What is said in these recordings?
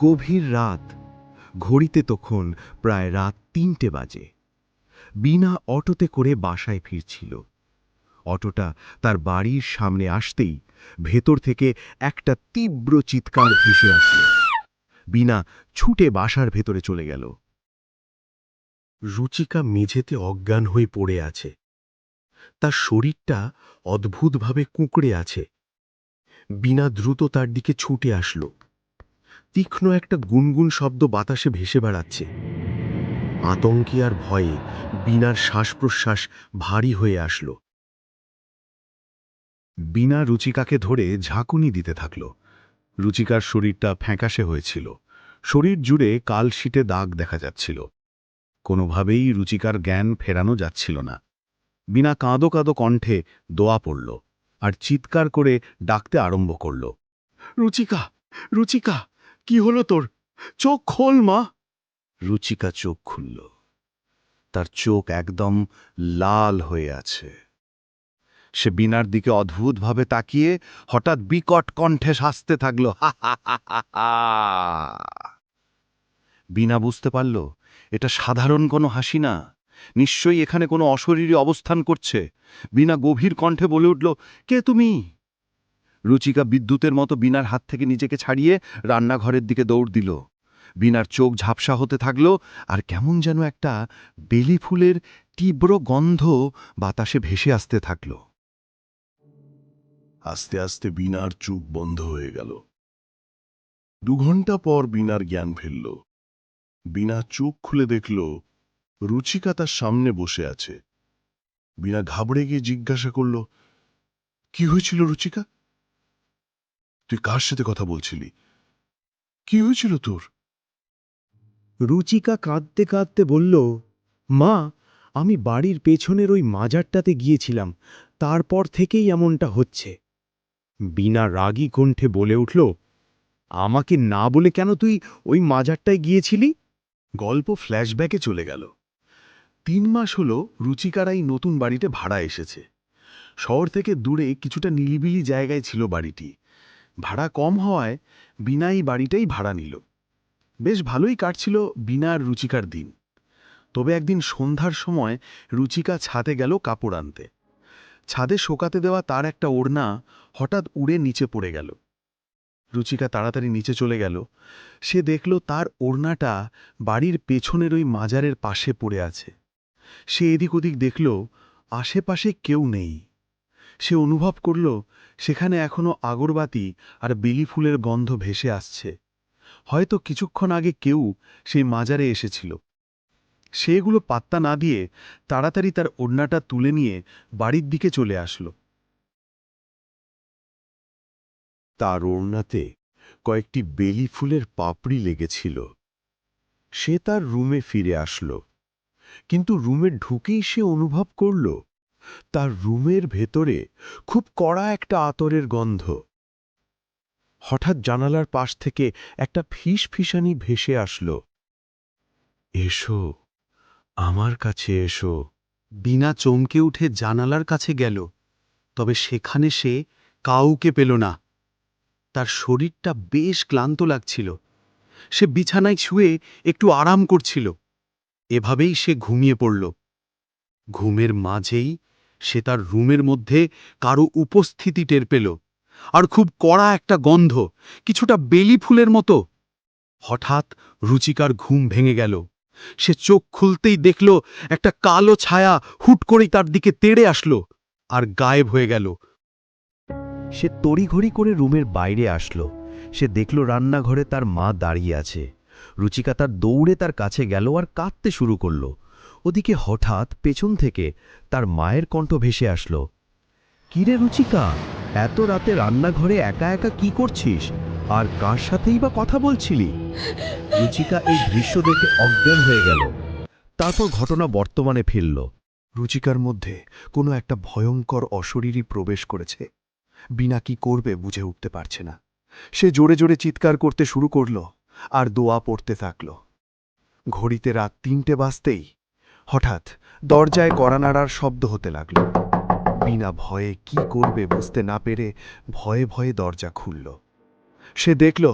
গভীর রাত। ঘড়িতে তখন প্রায় রাত ৩টে বাজে। বিনা অটোতে করে বাসায় ফিরছিল। অটোটা তার বাড়ির সামনে আসতেই ভেতর থেকে একটা তীব্র চিৎকার ভেসে আসল। বিনা ছুটে বাসার ভেতরে চলে গেল। রুচিকা মেঝেতে অজ্ঞান হয়ে পড়ে আছে। তার শরীরটা অদ্ভুতভাবে কুঁকড়ে আছে। বিনা দ্রুত তার দিকে ছুটে আসল। তীক্ষ্ণ একটা গুনগুন শব্দ বাতাসে ভেসে বেড়াচ্ছে। আতঙ্কে আর ভয়ে বিনার শ্বাস প্রশ্বাস ভারী হয়ে আসল। বিনা রুচিকাকে ধরে ঝাঁকুনি দিতে থাকল। রুচিকার শরীরটা ফ্যাকাশে হয়েছিল। শরীর জুড়ে কালশিটে দাগ দেখা যাচ্ছিল। কোনোভাবেই রুচিকার জ্ঞান ফেরানো যাচ্ছিল না। বিনা কাঁদো কাঁদো কণ্ঠে দোয়া পড়ল আর চিৎকার করে ডাকতে আরম্ভ করল, রুচিকা, রুচিকা, কি হলো তোর? চোখ খোল মা। রুচিকা চোখ খুলল। তার চোখ একদম লাল হয়ে আছে। সে বিনার দিকে অদ্ভুতভাবে তাকিয়ে হঠাৎ বিকট কণ্ঠে হাসতে থাকল, হা হা হা হা হা। বিনা বুঝতে পারল এটা সাধারণ কোনো হাসি না, নিশ্চয়ই এখানে কোনো অশরীরী অবস্থান করছে। বিনা গভীর কণ্ঠে বলে উঠল, কে তুমি? রুচিকা বিদ্যুতের মতো বিনার হাত থেকে নিজেকে ছাড়িয়ে রান্নাঘরের দিকে দৌড় দিল। বিনার চোখ ঝাপসা হতে থাকল আর কেমন যেন একটা বেলি ফুলের তীব্র গন্ধ বাতাসে ভেসে আসতে থাকল। আস্তে আস্তে বিনার চোখ বন্ধ হয়ে গেল। ২ ঘন্টা পর বিনার জ্ঞান ফিরল। বিনা চোখ খুলে দেখল রুচিকা তার সামনে বসে আছে। বিনা ঘাবড়ে গিয়ে জিজ্ঞাসা করল, কি হয়েছিল রুচিকা? তুই কার সাথে কথা বলছিলি? কি হয়েছিল তোর? রুচিকা কাঁদতে কাঁদতে বলল, মা, আমি বাড়ির পেছনের ওই মাজারটাতে গিয়েছিলাম, তারপর থেকেই এমনটা হচ্ছে। বিনা রাগী কণ্ঠে বলে উঠল, আমাকে না বলে কেন তুই ওই মাজারটায় গিয়েছিলি? গল্প ফ্ল্যাশব্যাকে চলে গেল। ৩ মাস হলো রুচিকার এই নতুন বাড়িতে ভাড়া এসেছে। শহর থেকে দূরে কিছুটা নিরিবিলি জায়গায় ছিল বাড়িটি। ভাড়া কম হওয়ায় বিনা এই বাড়িটাই ভাড়া নিল। বেশ ভালোই কাটছিল বিনা আর রুচিকার দিন। তবে একদিন সন্ধ্যার সময় রুচিকা ছাদে গেল কাপড় আনতে। ছাদে শোকাতে দেওয়া তার একটা ওড়না হঠাৎ উড়ে নিচে পড়ে গেল। রুচিকা তাড়াতাড়ি নিচে চলে গেল। সে দেখল তার ওড়নাটা বাড়ির পেছনের ওই মাজারের পাশে পড়ে আছে। সে এদিক ওদিক দেখল, আশেপাশে কেউ নেই। সে অনুভব করল সেখানে এখনো আগরবাতি আর বেলি ফুলের গন্ধ ভেসে আসছে। হয়তো কিছুক্ষণ আগে কেউ সেই মাজারে এসেছিল। সেগুলো পাত্তা না দিয়ে তাড়াতাড়ি তার ওড়নাটা তুলে নিয়ে বাড়ির দিকে চলে আসলো। তার ওড়নাতে কয়েকটি বেলি ফুলের পাপড়ি লেগেছিল। সে তার রুমে ফিরে আসলো, কিন্তু রুমে ঢুকেই সে অনুভব করল তার রুমের ভেতরে খুব কড়া একটা আতরের গন্ধ। হঠাৎ জানালার পাশ থেকে একটা ফিসফিসানি ভেসে আসলো, এসো, আমার কাছে এসো। বিনা চমকে উঠে জানালার কাছে গেল, তবে সেখানে সে কাউকে পেল না। তার শরীরটা বেশ ক্লান্ত লাগছিল। সে বিছানায় শুয়ে একটু আরাম করছিল। এভাবেই সে ঘুমিয়ে পড়ল। ঘুমের মাঝেই সে তার রুমের মধ্যে কারো উপস্থিতি টের পেল, আর খুব কড়া একটা গন্ধ, কিছুটা বেলি ফুলের মতো। হঠাৎ রুচিকার ঘুম ভেঙে গেল। সে চোখ খুলতেই দেখল একটা কালো ছায়া হুট করেই তার দিকে তেড়ে আসলো আর গায়েব হয়ে গেল। সে তড়িঘড়ি করে রুমের বাইরে আসলো। সে দেখল রান্নাঘরে তার মা দাঁড়িয়ে আছে। রুচিকা তার দৌড়ে তার কাছে গেল আর কাঁদতে শুরু করল। ওদিকে হঠাৎ পেছন থেকে তার মায়ের কণ্ঠ ভেসে আসলো, কিরে রুচিকা, এত রাতে রান্নাঘরে একা একা কি করছিস? আর কার সাথেই বা কথা বলছিলি? রুচিকা এই দৃশ্য দেখে অজ্ঞান হয়ে গেল। তারপর ঘটনা বর্তমানে ফিরল। রুচিকার মধ্যে কোনো একটা ভয়ঙ্কর অশরীরী প্রবেশ করেছে। বিনা কি করবে বুঝে উঠতে পারছে না। সে জোরে জোরে চিৎকার করতে শুরু করল আর দোয়া পড়তে থাকল। ঘড়িতে রাত ৩টে বাজতেই হঠাৎ দরজায় কড়া নাড়ার শব্দ হতে লাগল। বিনা ভয়ে কি করবে বুঝতে না পেরে ভয়ে ভয়ে দরজা খুলল। সে দেখল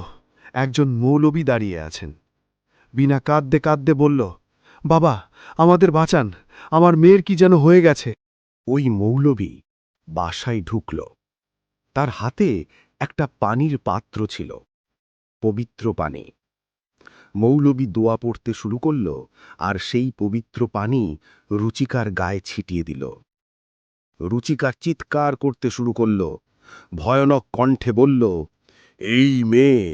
একজন মৌলবী দাঁড়িয়ে আছেন। বিনা কাঁদতে কাঁদতে বলল, বাবা, আমাদের বাঁচান, আমার মেয়ের কি যেন হয়ে গেছে। ওই মৌলবী বাসায় ঢুকল। তার হাতে একটা পানির পাত্র ছিল, পবিত্র পানি। মৌলবী দোয়া পড়তে শুরু করল, আর সেই পবিত্র পানি রুচিকার গায়ে ছিটিয়ে দিল। রুচিকা চিৎকার করতে শুরু করল, ভয়ানক কণ্ঠে বলল, এই মেয়ে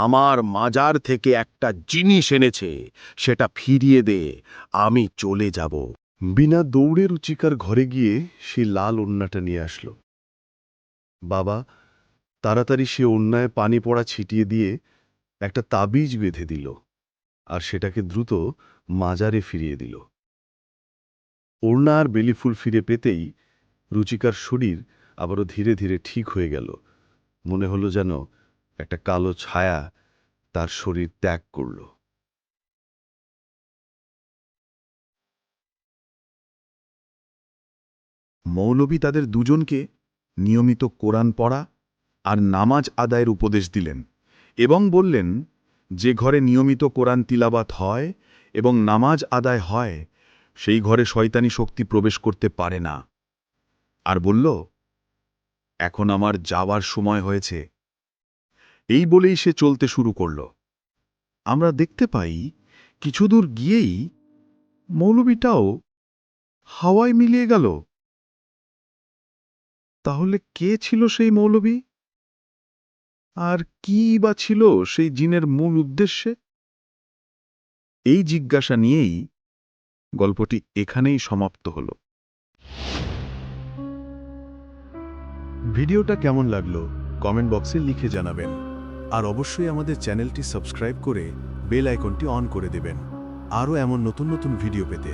আমার মাজার থেকে একটা জিনিস এনেছে, সেটা ফিরিয়ে দে, আমি চলে যাব। বিনা দৌড়ে রুচিকার ঘরে গিয়ে সে লাল ওড়নাটা নিয়ে আসলো। বাবা তাড়াতাড়ি সে ওড়নায় পানি পড়া ছিটিয়ে দিয়ে একটা তাবিজ বেঁধে দিল, আর সেটাকে দ্রুত মাজারে ফিরিয়ে দিল। ওড়না আর বেলিফুল ফিরে পেতেই রুচিকার শরীর আবারও ধীরে ধীরে ঠিক হয়ে গেল। মনে হলো যেন একটা কালো ছায়া তার শরীর ত্যাগ করল। মৌলভী তাদের দুজনকে নিয়মিত কোরআন পড়া আর নামাজ আদায়ের উপদেশ দিলেন এবং বললেন, যে ঘরে নিয়মিত কোরআন তিলাবাত হয় এবং নামাজ আদায় হয় সেই ঘরে শয়তানি শক্তি প্রবেশ করতে পারে না। আর বলল, এখন আমার যাবার সময় হয়েছে। এই বলেই সে চলতে শুরু করল। আমরা দেখতে পাই কিছুদূর গিয়েই মৌলভীটাও হাওয়ায় মিলিয়ে গেল। তাহলে কে ছিল সেই মৌলভী? আর কি বা ছিল সেই জিনের মূল উদ্দেশ্যে? এই জিজ্ঞাসা নিয়েই গল্পটি এখানেই সমাপ্ত হল। ভিডিওটা কেমন লাগলো কমেন্ট বক্সে লিখে জানাবেন। আর অবশ্যই আমাদের চ্যানেলটি সাবস্ক্রাইব করে বেল আইকনটি অন করে দেবেন আরও এমন নতুন নতুন ভিডিও পেতে।